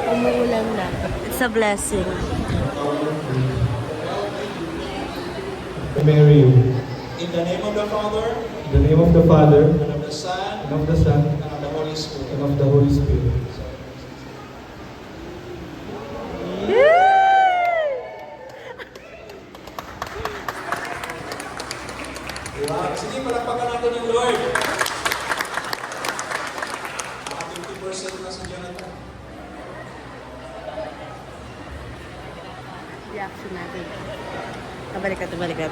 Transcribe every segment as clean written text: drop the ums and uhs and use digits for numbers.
Umuulan na. It's a blessing. To marry you. In the name of the Father, In the name of the Father, and of the Son, and of the Son, and of the Holy Spirit. and of the Holy Spirit. Wow. Sige, palakpakan natin yung Lord. 50% na si Jonathan. Reaction natin. Balikat.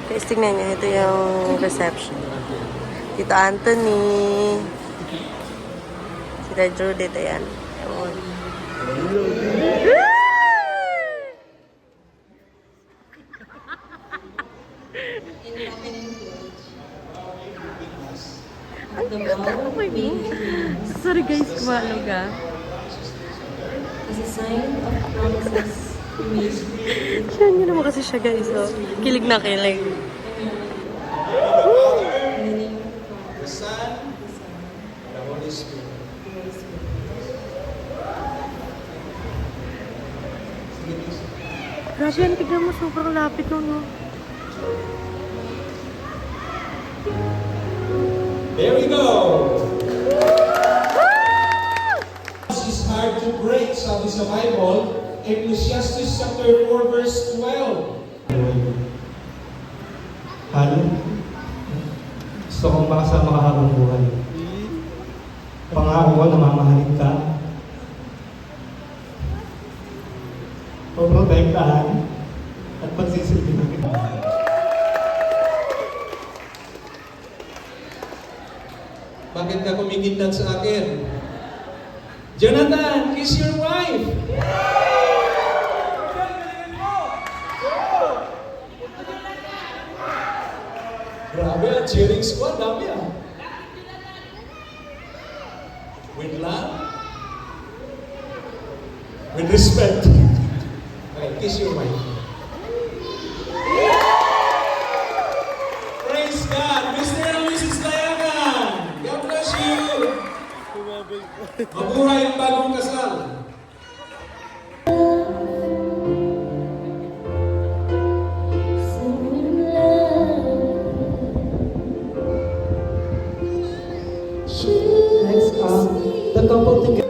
Guys, tingnan niyo. Ito yung reception. Tito Anthony. Sila Judith. Ayan. Ewan. Ang ganda ng baby. Sorry guys, kumalog ah. As a sign of promises we made. Yan yun naman kasi siya guys. Oh. Kilig na kilig. The Son, and the Holy Spirit. Grabe yan, tignan mo. Sobrang lapit nun. No? There we go. It's hard to break, sabi sa Bible, Ecclesiastes chapter 4 verse 12. Halo. Gusto kong makasama ka habang buhay. Pangako ko na mamahalin ka. Poprotektahan at pagsisilbihan kita. Bakit ka kumikindat sa akin? Jonathan, kiss your wife! Grabe ang cheering squad, dami ah. With love, with respect. Okay, kiss your wife. Praise God! Mr. and Mrs. Layagan! God bless you! Mabuhay ang bagong kasal! Next, the couple together.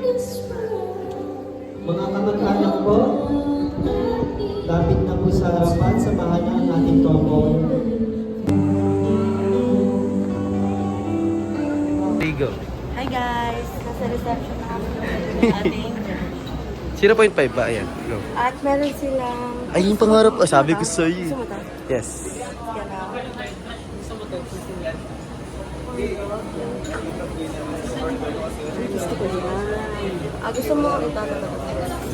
Mga kamag-anak po, lapit na po sa harapan, samahan na ang ating couple. Ligo. Hi guys! Nasa reception na kami ng ating 0.5 ba? Ayan. Go. At meron silang... Ay, yung pangarap. Oh, sabi ko sa'yo. Gusto mo to? Yes. Yan na. Gusto ko yan. Gusto mo ito?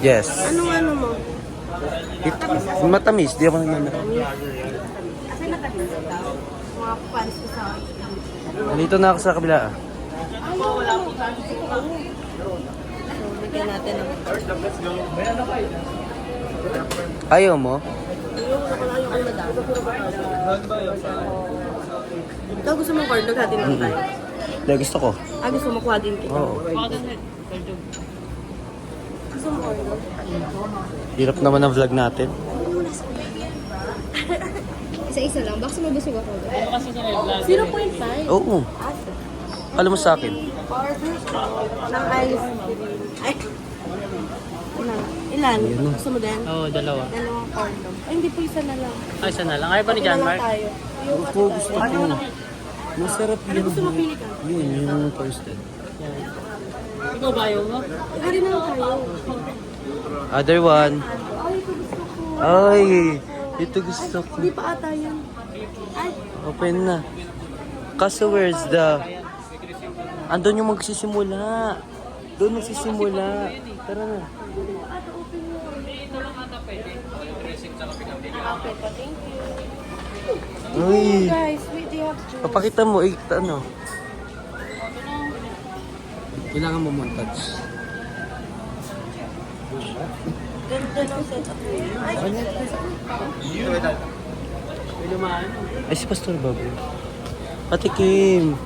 Yes. Anong mo? Matamis. Di ako naman. Kasi nakatisa daw. Mga fans ko sa... Nandito na ako sa kabila. Ay, wala ko fans ko. So, bigyan natin ng... Ayaw mo? Ito gusto mo corn dog, hati lang tayo. Dahil gusto ko. Gusto mo kuha din kita. Oo. Gusto mo corn dog? Hirap naman ang vlog natin. Isa-isa lang. Baka sumabusog ako. 0.5? Oo. Alam mo sa akin. Order ng ice. Ay! Ilan? Gusto mo din? Oo, dalawa. Dalawang corn dog. Ay, hindi po isa na lang. Ay, isa na lang. Ayaw ba ni John Mark? Tayo. Opo, gusto ko. Masarap Ano yun. gusto mo pili ka? Yun, yung toasted. Ikaw ba ayaw mo? Hari na lang tayo. Other one. Ay, ito gusto ko. Ay, ito gusto ko. Hindi pa ata yan. Ay, Open na. Kaso where's the... Andun yung magsisimula. Doon magsisimula. Tara na. ata open yun. Okay pa, thank you. Uy. Guys, wait, they have juice. Papakita mo, ano. Kailangan mo montage. Ganda ng setup niya. Ay, May lumaan. Ay, si Pastor Baboy. Ate Kim.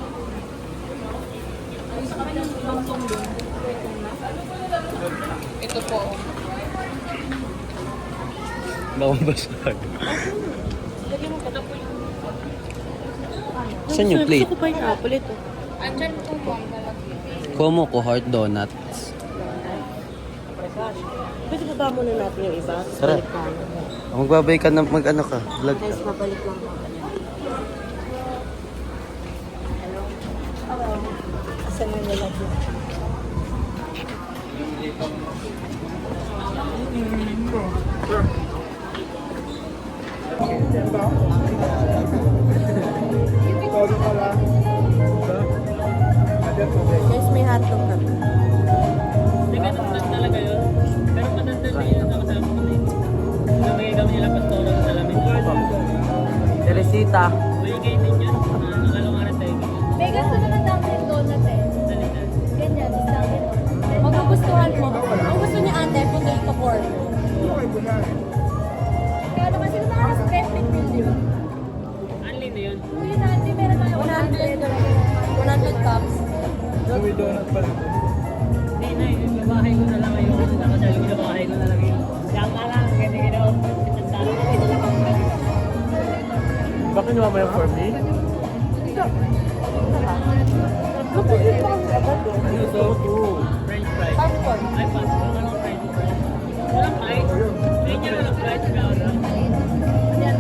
Ito po. Nakabasag. Saan yung plate? Gusto ko pineapple ito. Andyan po po ang lalaki. Kuha mo ko heart donuts. Pwede ba muna natin yung iba? Tara. Balik tayo. Magbabay ka na mag-ano ka. Vlog Guys, ka. mabalik lang ako. Asan na nilagyan? Guys, may hotdog na. Hindi ka naman talaga yun. Pero matanda na yun ang kasama ko na yun. Nabigay kami nila pastoro sa salamin. Teresita. May kainin yun. Nakalungaran tayo. May ganito naman Dunkin' Donut eh. Salita. Ganyan, is Dunkin' Donut. Magugustuhan mo. Ang gusto ni ate, punta ito for. Kaya naman sila naka-spend million. Unli na yun. Kuya natin, meron tayo 100 cups. Hindi na yun. Babahay ko na lang ngayon. Nakasali ko na bahay ko na lang yun. Diyan ka lang. Ganyan ginawa. Bakit naman mo yung for me? French fries. Popcorn. Ay, popcorn. Anong french fries? Walang fries. Medyo walang fries. Meron. Yan,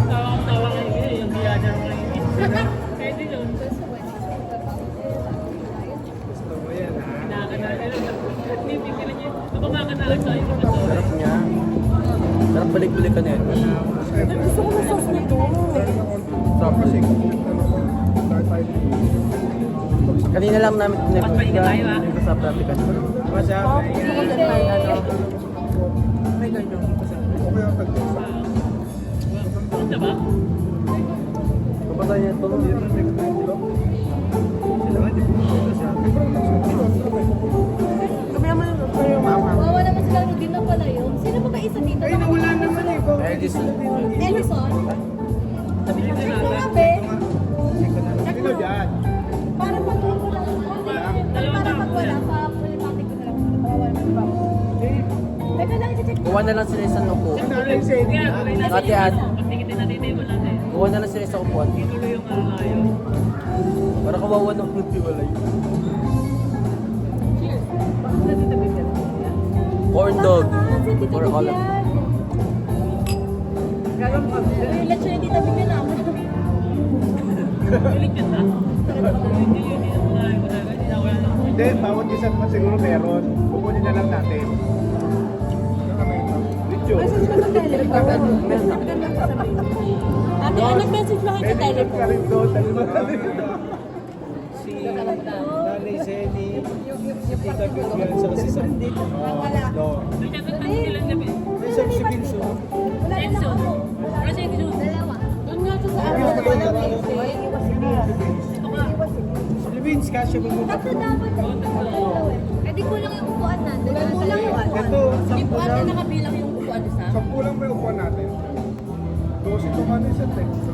Tawa-tawa kayo yun. Yung biyada mo kayo yun. Pwede yun. Bibigyan niya. Mababa ka na lang tayo. Sarap niya. Sarap balik-balik ka na yun. Gusto ko na sauce nito. Kanina lang namin Papahinga tayo, ah. Sa practical. Gusto ko din tayo ano. Punta ba? Kapatay niya ito. Kami naman yung mama. Wawa naman sila, hindi na pala yun. Sino ba ba isa dito? Ay, nawala naman eh. Edison. Ellison? Sabi niyo na Grabe. Para pag wala. Para pag wala, pa-pulipati ko na lang. Kawawa naman ba? Teka lang, i-check ko. Kuha na lang sila isang upo. Ate Ad, Pagtikitin natin yung table natin. kuha na lang sila isang upuan. Ituloy yung alayo. Para kawawa ng nagtiwalay. Corn dog. For all of you. Let's try dito bigyan na. Pilit yun na. Hindi yun. Hindi na malayo ko talaga. Hindi na wala na. Hindi, bawat isa naman siguro meron. Kukunin na lang natin. Video. Ate, nag-message lang kayo sa Ka telephone. rin doon. Dali mo Si Nanay Zenny, si Tita Vivian, saka si Sandy. Doon siya doon silang gabi. Si Binso. Edson. Wala siya Edson. Dalawa. Doon nga ito sa amin. Si Vince, kasya mo muna. Tatlo dapat eh. Pwede kulang yung upuan natin. Kulang yung upuan. Ito, Hindi po 10 ate lang. nakabilang yung upuan isa. 10 lang ba yung upuan natin? 12 ito ka sa text.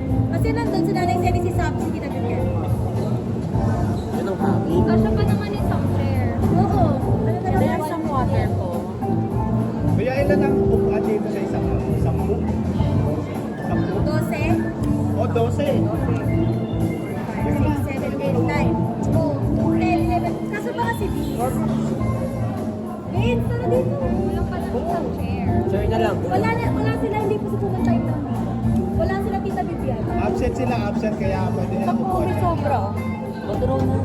Kasi nandun si Nanay Sally, si Sam, si Tita Vivian. Yun ang happy. Kasya pa naman yung isang chair. Oo. Ano na lang There's some water po. Kaya ilan ang upuan dito sa isang 10? 12, 10? O 12. 6, 7, 8, 9. Oh, 10, 11. Kaso ba kasi Vince? Vince, tara dito. Kulang pa lang isang chair. Share na lang. Wala sila, hindi po sa pumunta ito. Wala sila Tita Vivian. Absent sila, absent. Kaya pwede na Pag upuan. may sobra. Maturo na.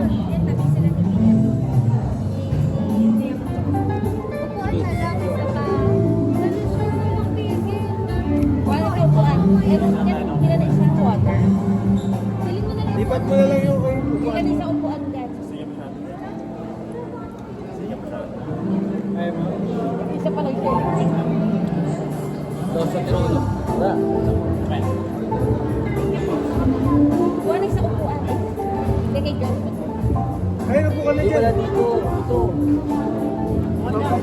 Yan, tabi sila ni Vivian. Upuan na lang, isa pa. Ano siya na magpigil? Wala ka upuan. Ewan, hindi na isang water. Silin mo na lang. Lipat mo na lang yung Hindi upuan. na isang upuan dyan. Ay, ma. Isa pa lang siya. Sa trono. Tara. Buwan ng isang upuan. Hindi kay John. Ay, napo ka na Di dyan. wala dito. Ito. Ano pa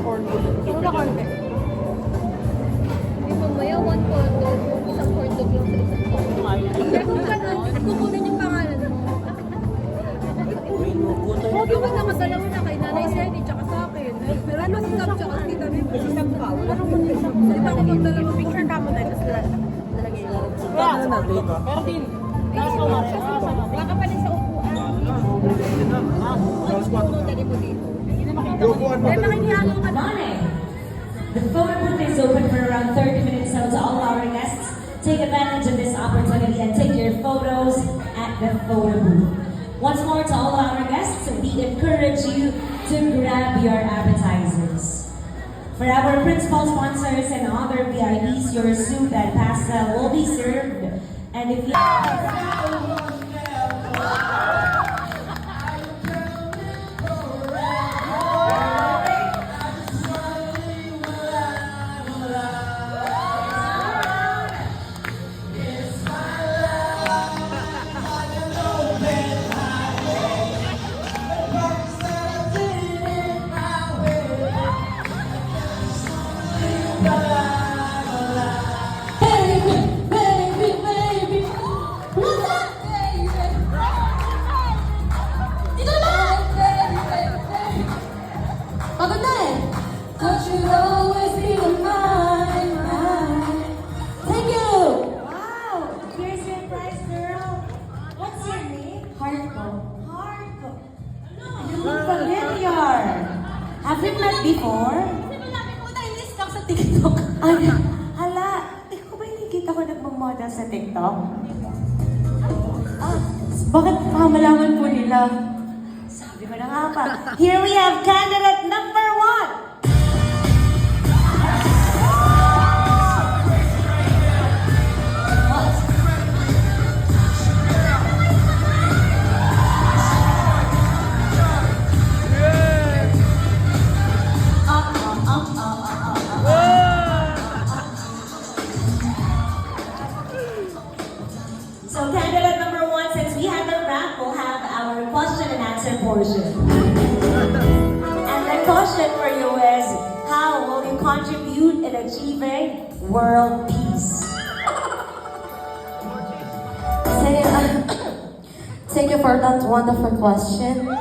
Picture ka mo tayo, tapos lalagay mo. Pero din, taas ko nga rin. Wala ka pa din sa upuan. Ay, makikihalo ka na. The photo booth is open for around 30 minutes now to all our guests. Take advantage of this opportunity and take your photos at the photo booth. Once more to all our guests, we encourage you to grab your appetizers. For our principal sponsors and other VIPs, your soup and pasta will be served. And if you... Have we met before? Kasi malapit mo tayo list sa TikTok. Ay, hala, di ko ba nakikita ko nagmamodel sa TikTok? Ah, bakit pamalaman po nila? Sabi ko na nga pa. Here we have candidate number 1. So candidate number 1, since we have the wrap, we'll have our question and answer portion. And the question for you is, how will you contribute in achieving world peace? Thank you for that wonderful question.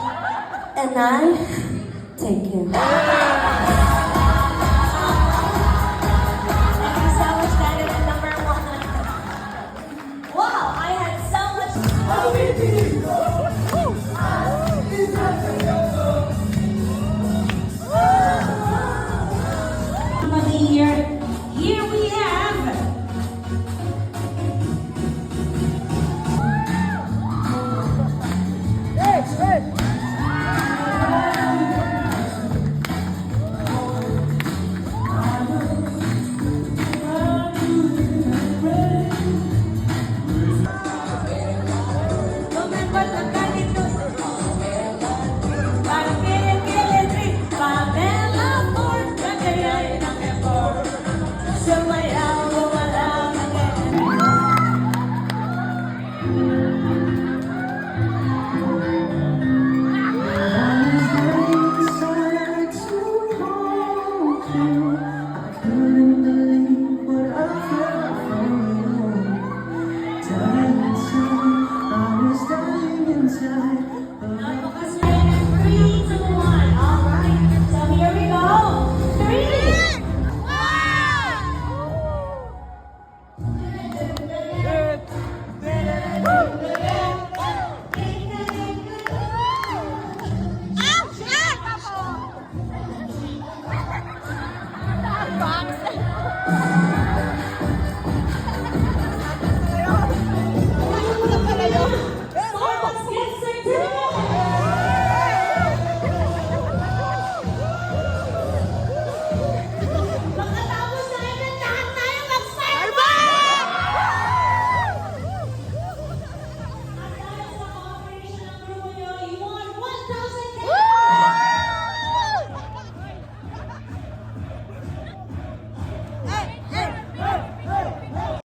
And I thank you.